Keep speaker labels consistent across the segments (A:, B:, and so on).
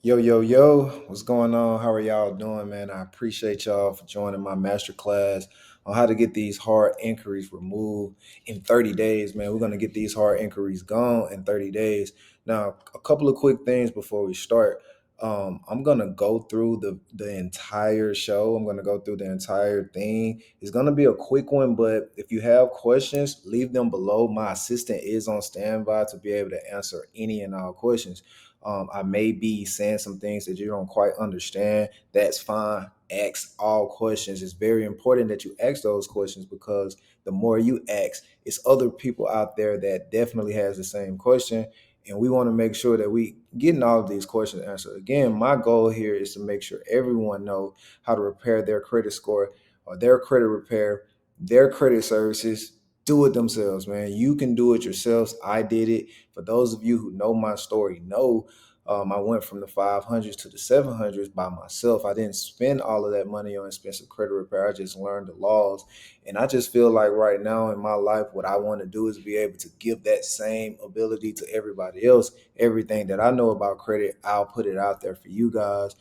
A: Yo, yo, yo, what's going on? How are y'all doing, man? I appreciate y'all for joining my masterclass on how to get these hard inquiries removed in 30 days, man. We're going to get these hard inquiries gone in 30 days. Now, a couple of quick things before we start. I'm going to go through the entire show. I'm going to go through the entire thing. It's going to be a quick one, but if you have questions, leave them below. My assistant is on standby to be able to answer any and all questions. I may be saying some things that you don't quite understand. That's fine. Ask all questions. It's very important that you ask those questions because the more you ask, it's other people out there that definitely has the same question. And we want to make sure that we getting all of these questions answered. Again, my goal here is to make sure everyone know how to repair their credit score or their credit repair, their credit services. Do it themselves, man. You can do it yourselves. I did it. For those of you who know my story, know I went from the 500s to the 700s by myself. I didn't spend all of that money on expensive credit repair. I just learned the laws. And I just feel like right now in my life, what I want to do is be able to give that same ability to everybody else. Everything that I know about credit, I'll put it out there for you guys.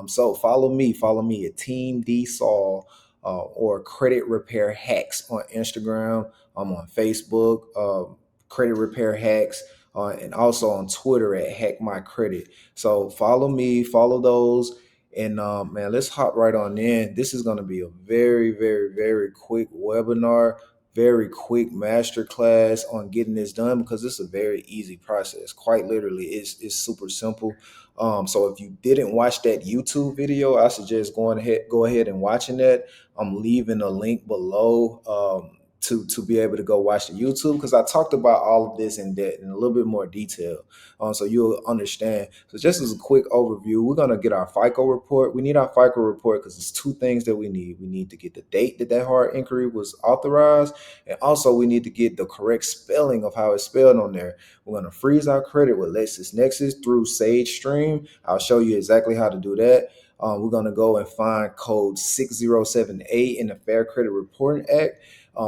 A: So follow me at Team D Saul or Credit Repair Hacks on Instagram. I'm on Facebook, Credit Repair Hacks, and also on Twitter at Hack My Credit. So follow me, follow those, and man, let's hop right on in. This is going to be a very, very, very quick webinar, very quick master class on getting this done because it's a very easy process. Quite literally, it's super simple. So if you didn't watch that YouTube video, I suggest go ahead and watching that. I'm leaving a link below. To be able to go watch the YouTube because I talked about all of this in depth in a little bit more detail, so you'll understand. So just as a quick overview, we're gonna get our FICO report. We need our FICO report because it's two things that we need. We need to get the date that hard inquiry was authorized, and also we need to get the correct spelling of how it's spelled on there. We're gonna freeze our credit with Lexisnexis through Sage Stream. I'll show you exactly how to do that. We're gonna go and find code 6078 in the Fair Credit Reporting Act.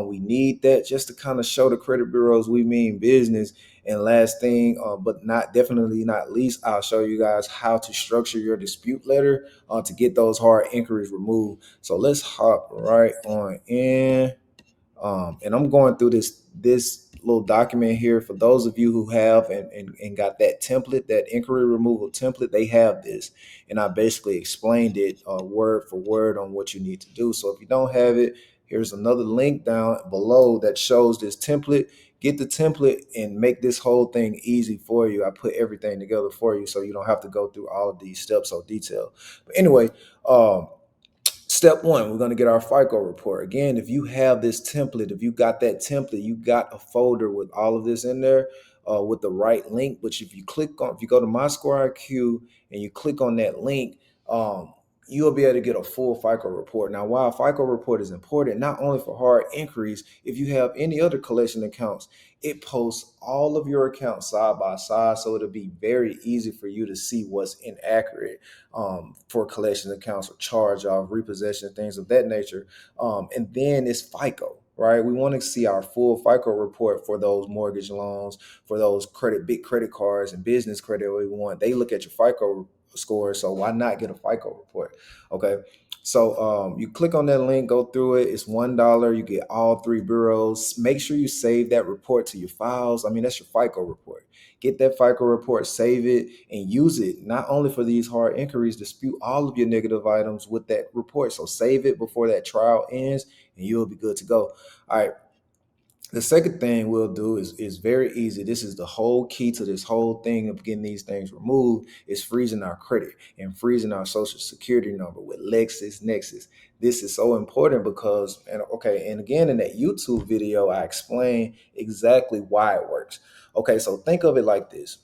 A: We need that just to kind of show the credit bureaus we mean business. And last thing, but not definitely not least, I'll show you guys how to structure your dispute letter to get those hard inquiries removed. So let's hop right on in. And I'm going through this little document here for those of you who have and got that template, that inquiry removal template. They have this, and I basically explained it word for word on what you need to do. So if you don't have it, here's another link down below that shows this template. Get the template and make this whole thing easy for you. I put everything together for you so you don't have to go through all of these steps so detailed. But anyway, step one, we're going to get our FICO report. Again, if you have this template, if you got that template, you got a folder with all of this in there with the right link. But if you go to My Score IQ and you click on that link, you'll be able to get a full FICO report. Now, while FICO report is important, not only for hard inquiries, if you have any other collection accounts, it posts all of your accounts side by side. So it'll be very easy for you to see what's inaccurate for collection accounts or charge off, repossession, things of that nature. And then it's FICO. Right, we want to see our full FICO report for those mortgage loans, for those big credit cards and business credit. We want they look at your FICO score, so why not get a FICO report? Okay, so you click on that link, go through it. It's $1. You get all three bureaus. Make sure you save that report to your files. I mean, that's your FICO report. Get that FICO report, save it, and use it not only for these hard inquiries, dispute all of your negative items with that report. So save it before that trial ends, and you'll be good to go. All right. The second thing we'll do is very easy. This is the whole key to this whole thing of getting these things removed is freezing our credit and freezing our social security number with Lexisnexis. This is so important because, and again, in that YouTube video, I explain exactly why it works. Okay, so think of it like this.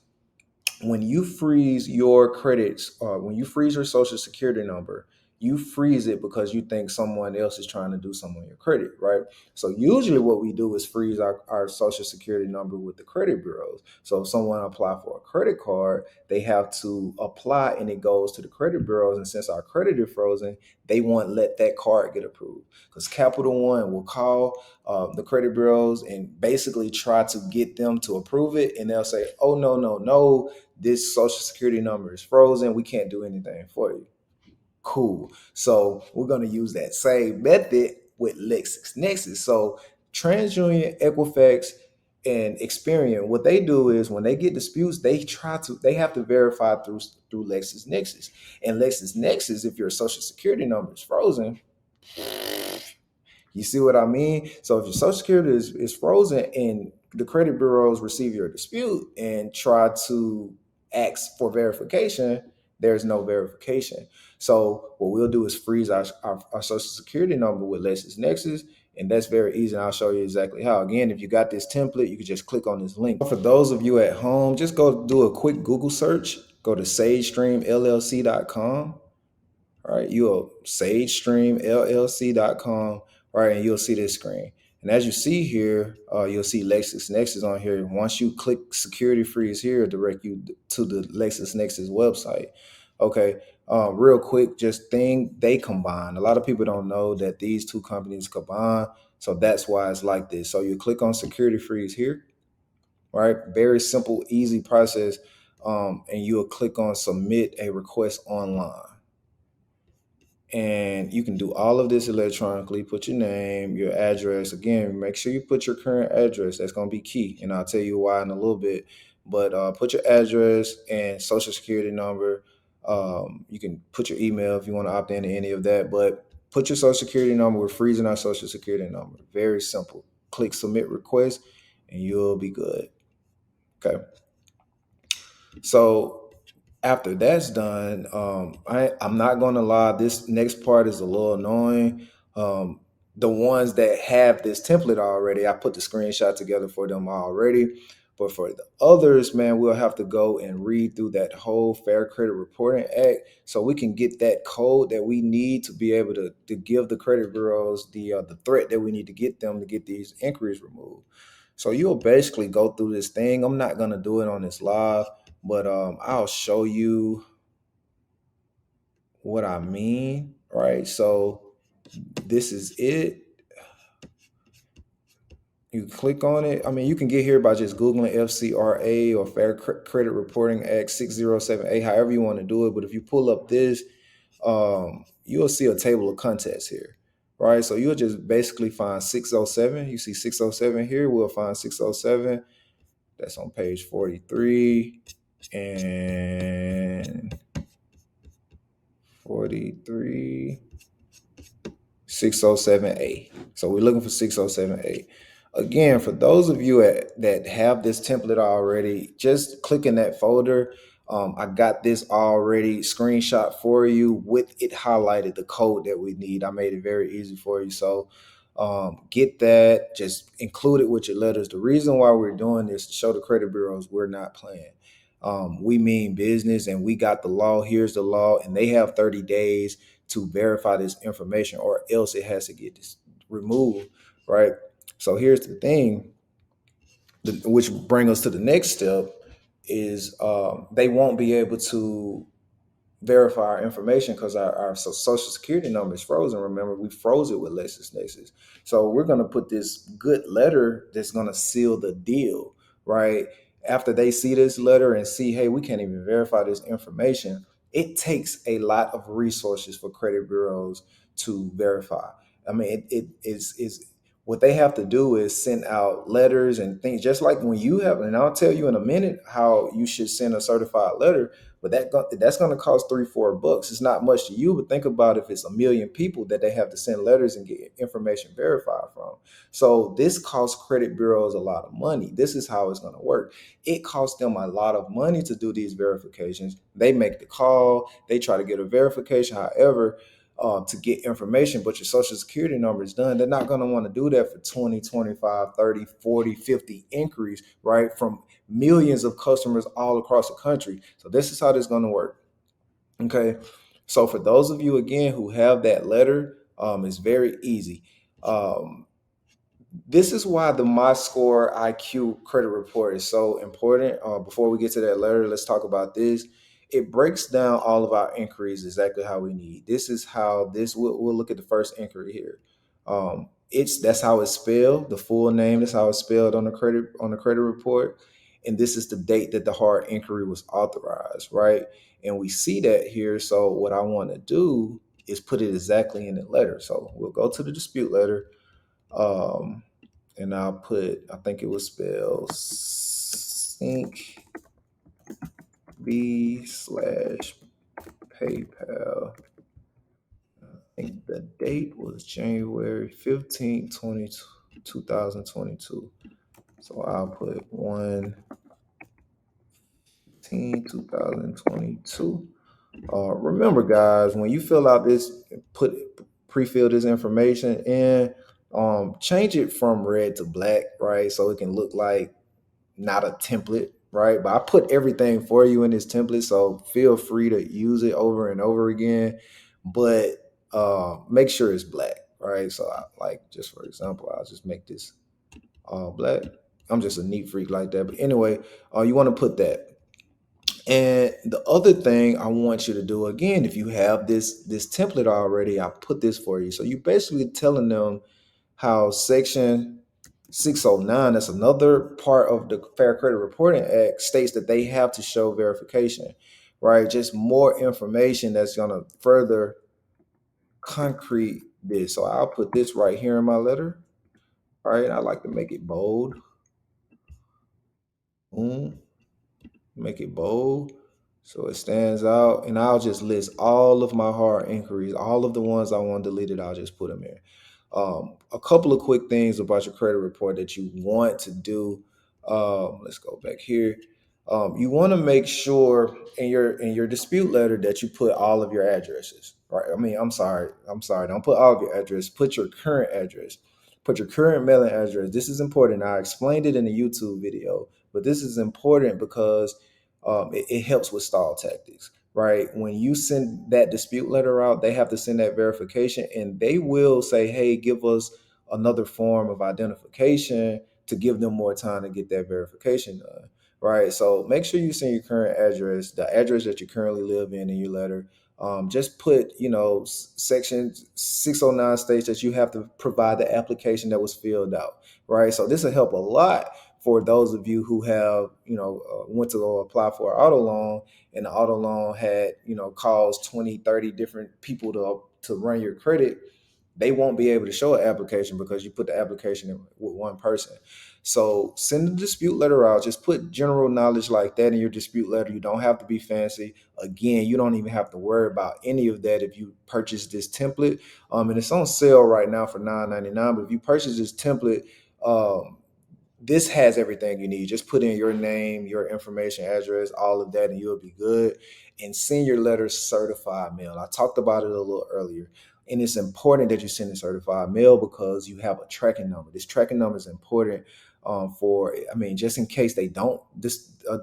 A: When you freeze your credits, when you freeze your social security number, you freeze it because you think someone else is trying to do something on your credit, right? So usually what we do is freeze our social security number with the credit bureaus. So if someone apply for a credit card, they have to apply and it goes to the credit bureaus. And since our credit is frozen, they won't let that card get approved because Capital One will call the credit bureaus and basically try to get them to approve it. And they'll say, oh, no, no, no, this social security number is frozen. We can't do anything for you. Cool. So we're going to use that same method with Lexisnexis. So TransUnion, Equifax, and Experian, what they do is when they get disputes, they have to verify through Lexisnexis. And Lexisnexis, if your social security number is frozen, you see what I mean? So if your social security is frozen and the credit bureaus receive your dispute and try to ask for verification, there's no verification. So what we'll do is freeze our social security number with Lexisnexis, and that's very easy. And I'll show you exactly how. Again, if you got this template, you can just click on this link. For those of you at home, just go do a quick Google search. Go to sagestreamllc.com. All right, you'll sagestreamllc.com, right, and you'll see this screen. And as you see here, you'll see Lexisnexis on here. Once you click security freeze here, it'll direct you to the Lexisnexis website. Okay, real quick, just they combine. A lot of people don't know that these two companies combine, so that's why it's like this. So you click on security freeze here, right? Very simple, easy process, and you'll click on submit a request online. And you can do all of this electronically. Put your name, your address. Again, make sure you put your current address. That's going to be key. And I'll tell you why in a little bit. But put your address and social security number. You can put your email if you want to opt into any of that. But put your social security number. We're freezing our social security number. Very simple. Click submit request and you'll be good. Okay. So after that's done, I'm not gonna lie, this next part is a little annoying. The ones that have this template already, I put the screenshot together for them already. But for the others, man, we'll have to go and read through that whole Fair Credit Reporting Act so we can get that code that we need to be able to give the credit bureaus the threat that we need to get them to get these inquiries removed. So you'll basically go through this thing. I'm not gonna do it on this live, but I'll show you what I mean, right? So this is it. You click on it. I mean, you can get here by just Googling FCRA or Fair Credit Reporting Act 607A, however you want to do it. But if you pull up this, you'll see a table of contents here, right? So you'll just basically find 607. You see 607 here. We'll find 607. That's on page 43 and 43, 607A. So we're looking for 607A. Again, for those of you that have this template already, just click in that folder. I got this already screenshot for you with it highlighted, the code that we need. I made it very easy for you. So get that, just include it with your letters. The reason why we're doing this to show the credit bureaus we're not playing. We mean business and we got the law. Here's the law, and they have 30 days to verify this information or else it has to get removed, right? So here's the thing, which brings us to the next step is they won't be able to verify our information because our social security number is frozen. Remember, we froze it with Lexisnexis. So we're going to put this good letter that's going to seal the deal, right? After they see this letter and see, hey, we can't even verify this information, it takes a lot of resources for credit bureaus to verify. I mean, it is what they have to do is send out letters and things, just like when you have, and I'll tell you in a minute how you should send a certified letter. But that's going to cost $3-4. It's not much to you, but think about if it's 1 million people that they have to send letters and get information verified from. So this costs credit bureaus a lot of money. This is how it's going to work. It costs them a lot of money to do these verifications. They make the call. They try to get a verification. However, to get information, but your social security number is done. They're not going to want to do that for 20, 25, 30, 40, 50 inquiries, right? From millions of customers all across the country. So this is how this is going to work. Okay. So for those of you again who have that letter, it's very easy. Um, this is why the My Score IQ credit report is so important. Before we get to that letter, let's talk about this. It breaks down all of our inquiries exactly how we need. This is how this we'll look at the first inquiry here. It's that's how it's spelled, the full name. That's how it's spelled on the credit report, and this is the date that the hard inquiry was authorized, right? And we see that here. So what I want to do is put it exactly in the letter. So we'll go to the dispute letter. Um, and I'll put, I think it was spelled sync B slash PayPal. I think the date was January 15th, 2022. So I'll put 1/10/2022. Remember, guys, when you fill out this, pre-fill this information in, change it from red to black, right? So it can look like not a template, right? But I put everything for you in this template, so feel free to use it over and over again. But make sure it's black, right? So I, like, just for example, I'll just make this all black. I'm just a neat freak like that. But anyway, you want to put that. And the other thing I want you to do again, if you have this template already, I put this for you. So you basically telling them how section 609, that's another part of the Fair Credit Reporting Act, states that they have to show verification, right? Just more information that's going to further concrete this. So I'll put this right here in my letter, right? I like to make it bold. Boom. Make it bold so it stands out. And I'll just list all of my hard inquiries, all of the ones I want deleted, I'll just put them in. A couple of quick things about your credit report that you want to do. Let's go back here. You want to make sure in your dispute letter that you put all of your addresses. Right? I mean, I'm sorry. Don't put all of your address. Put your current address. Put your current mailing address. This is important. I explained it in the YouTube video, but this is important because it helps with stall tactics, right? When you send that dispute letter out, they have to send that verification, and they will say, hey, give us another form of identification to give them more time to get that verification done, right? So make sure you send your current address, the address that you currently live in your letter. Just put, section 609 states that you have to provide the application that was filled out, right? So this will help a lot for those of you who have, went to go apply for an auto loan, and the auto loan had, caused 20, 30 different people to run your credit. They won't be able to show an application because you put the application in with one person. So send the dispute letter out. Just put general knowledge like that in your dispute letter. You don't have to be fancy. Again, you don't even have to worry about any of that if you purchase this template. And it's on sale right now for $9.99. But if you purchase this template, this has everything you need. Just put in your name, your information, address, all of that, and you'll be good. And send your letter certified mail. I talked about it a little earlier. And it's important that you send a certified mail because you have a tracking number. This tracking number is important just in case they don't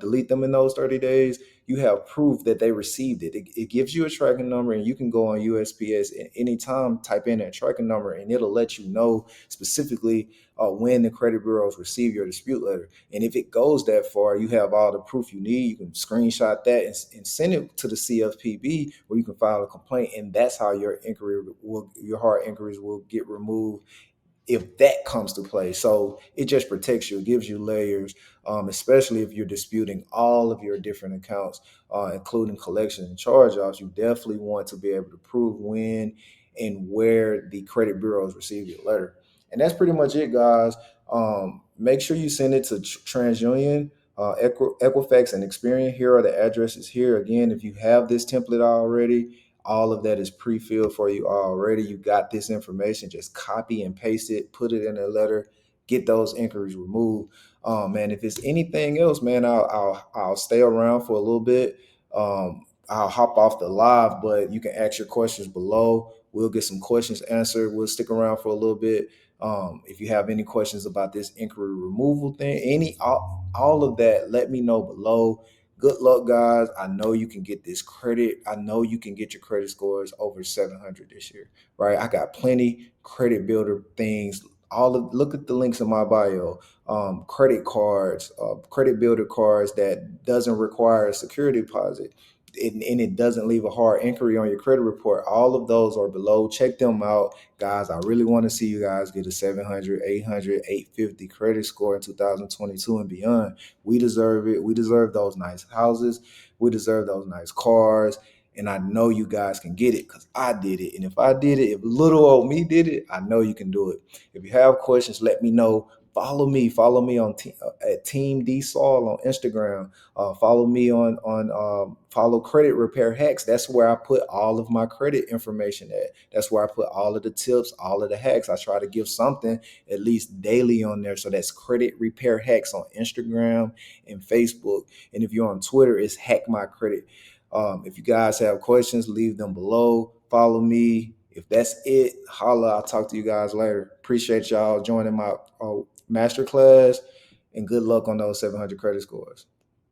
A: delete them in those 30 days, you have proof that they received it. It gives you a tracking number, and you can go on USPS at any time, type in that tracking number, and it'll let you know specifically when the credit bureaus receive your dispute letter. And if it goes that far, you have all the proof you need. You can screenshot that and send it to the CFPB, where you can file a complaint, and that's how your hard inquiries will get removed if that comes to play. So it just protects you, it gives you layers, especially if you're disputing all of your different accounts, including collection and charge-offs. You definitely want to be able to prove when and where the credit bureaus receive your letter. And that's pretty much it, guys. Make sure you send it to TransUnion, Equifax, and Experian. Here are the addresses here. Again, if you have this template already, all of that is pre-filled for you already. You got this information. Just copy and paste it, put it in a letter, get those inquiries removed. Man, if it's anything else, man, I'll stay around for a little bit. I'll hop off the live, but you can ask your questions below. We'll get some questions answered. We'll stick around for a little bit. If you have any questions about this inquiry removal thing, all of that, let me know below. Good luck, guys. I know you can get this credit. I know you can get your credit scores over 700 this year, right? I got plenty credit builder things. Look at the links in my bio. Credit cards, credit builder cards that doesn't require a security deposit. And it doesn't leave a hard inquiry on your credit report. All of those are below. Check them out, guys. I really want to see you guys get a 700, 800, 850 credit score in 2022 and beyond. We deserve it. We deserve those nice houses. We deserve those nice cars. And I know you guys can get it because I did it. And if I did it, if little old me did it, I know you can do it. If you have questions, let me know. Follow me. Follow me on at Team D Saul on Instagram. Follow me on follow Credit Repair Hacks. That's where I put all of my credit information at. That's where I put all of the tips, all of the hacks. I try to give something at least daily on there. So that's Credit Repair Hacks on Instagram and Facebook. And if you're on Twitter, it's Hack My Credit. If you guys have questions, leave them below. Follow me. If that's it, holla. I'll talk to you guys later. Appreciate y'all joining my masterclass, and good luck on those 700 credit scores.